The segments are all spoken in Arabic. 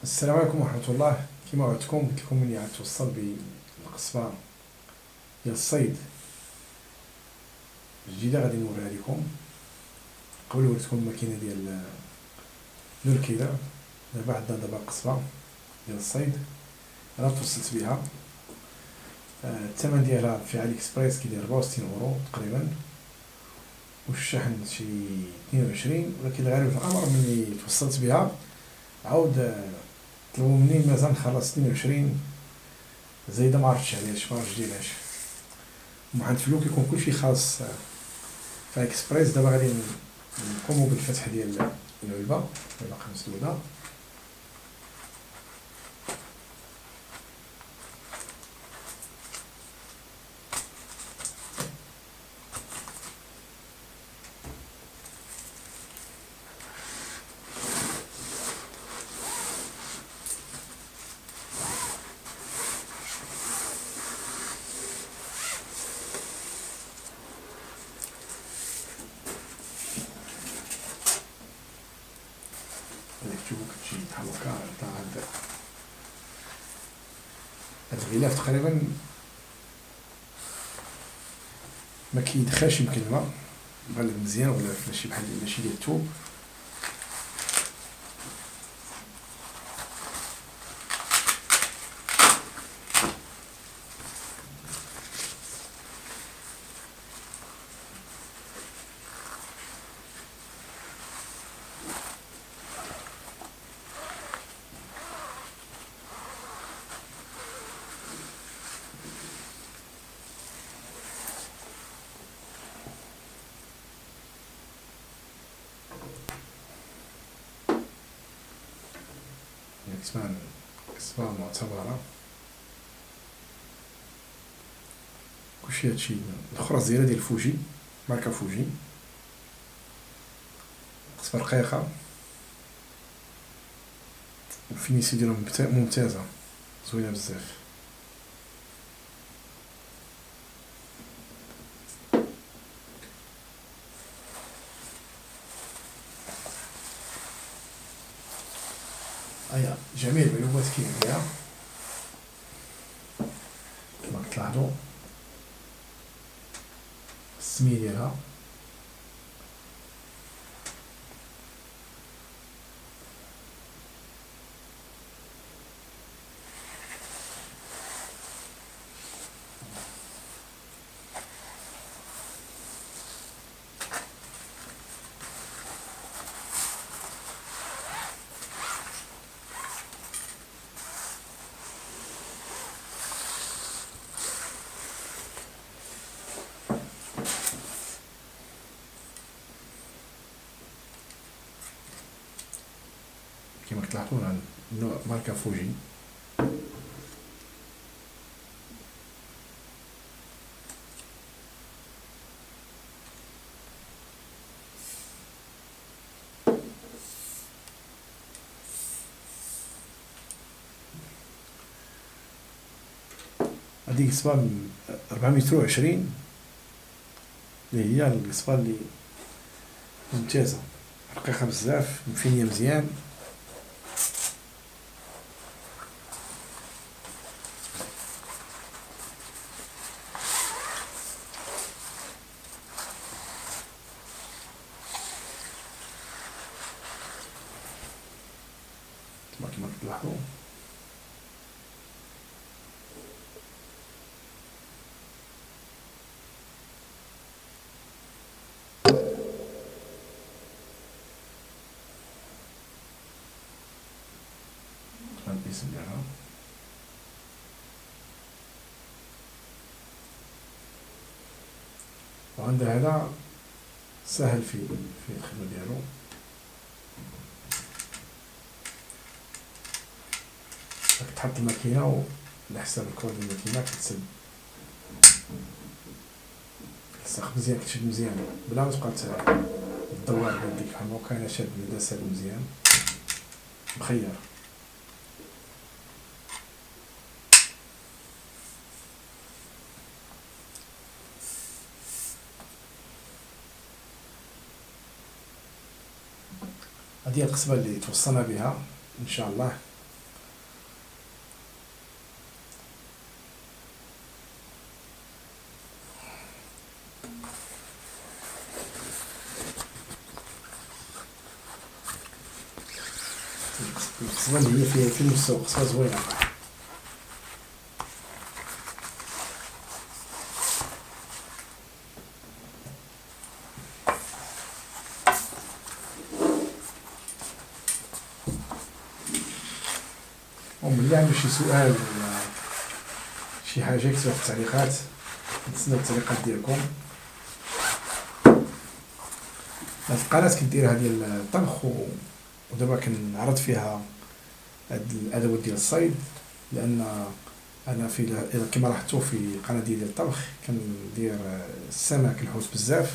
السلام عليكم ورحمة الله. كما وعدتكم قلت لكم ملي غتوصل بالقصبة ديال الصيد جديدة غادي نوريها لكم. قبل وريتكم الماكينة ديال الكيلة، دابا عندنا قصبة ديال الصيد راه توصلت بها. الثمن ديالها في علي اكسبريس كيدير 64 اورو تقريبا، والشحن شي 22. ولكن الغريب في الامر ملي توصلت بها عاود طلبوا مني مازال نخلص 22 زايده، ما عرفتش علاش، ما عرفتش ديالاش. ومع الفلو كيكون كلشي خاص في اكسبريس. دابا غادي نقوموا بالفتح ديال العلبه، باقا مسدوده. هذيك تشوفوا كتجي بحال هكا تاع هاد الغلاف تقريبا ما كيدخلش يمكن الماء، مغلف مزيان ولا ماشي بحال ماشي ديال الثوب. كسبة معتبرة. كلشي هادشي الخرز ديالها ديال فوجي، ماركة فوجي. قصبة رقيقة والفينيسيو ديالها ممتازة، زوينة بزاف. هيا جميع المعلومات كاين فيها كما كتلاحظوا. السمية ديالها، كما كتلاحظوا نوع ماركة فوجي. هذه قصبة 420 اللي هي القصبة اللي ممتازة، رقيقة بزاف، مفينية مزيان. كما كتلاحظوا الاسم ديالها. وعند هذا سهل في الخدمة ديالو. كتحط الماكينة وعلى حساب الكور ديال الماكينة كتسد، كتساق مزيان، كتشد مزيان بلا ما تبقى تدور بيديك بحال هكا. انا شاد بدا ساد مزيان مخير. هذه القصبة اللي توصلنا بها ان شاء الله. القصبة اللي هي في المستوى قصبة زوينة. وملي عندو شي سؤال ولا شي حاجة يكتبها في التعليقات، نتسناو التعليقات ديالكم. هاد القناة كديرها ديال الطبخ ودابا كنعرض فيها هاد الأدوات ديال الصيد، لأن أنا كما لاحظتو في القناة ديال الطبخ كندير السمك الحوت بزاف،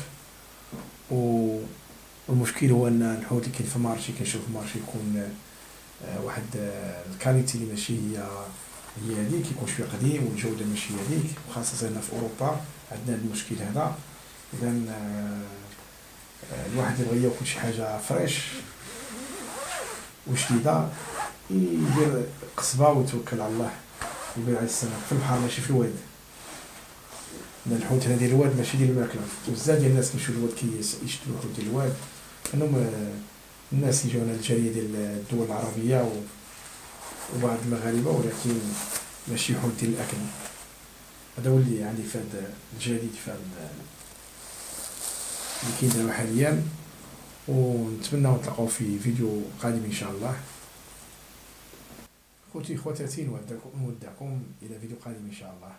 والمشكل هو أن الحوت اللي كاين في المارشي كنشوف في المارشي يكون واحد الكاليتي اللي ماشي هي هذيك، يكون شويه قديم والجوده ماشي هذيك، وخاصة هنا في أوروبا عندنا المشكل هذا. إذا الواحد يبغي ياكل شي حاجة فريش وجديدة يدير قصبة ويتوكل على الله، يبيع على السمك في البحر ماشي في الواد. الحوت هنا ديال الواد ماشي ديال الماكلة، بزاف ديال الناس كيمشيو للواد كيشدو الحوت ديال الواد، لأنهم الناس يجيونا الجالية ديال الدول العربية وبعض المغاربة، ولكن ماشي حوت ديال الأكل. هذا هو اللي عندي في هذا الجديد في هذا اللي كاين دابا حاليا، ونتمنى نتلاقاو في فيديو قادم ان شاء الله. خوتي خواتاتي نودعكم الى فيديو قادم ان شاء الله.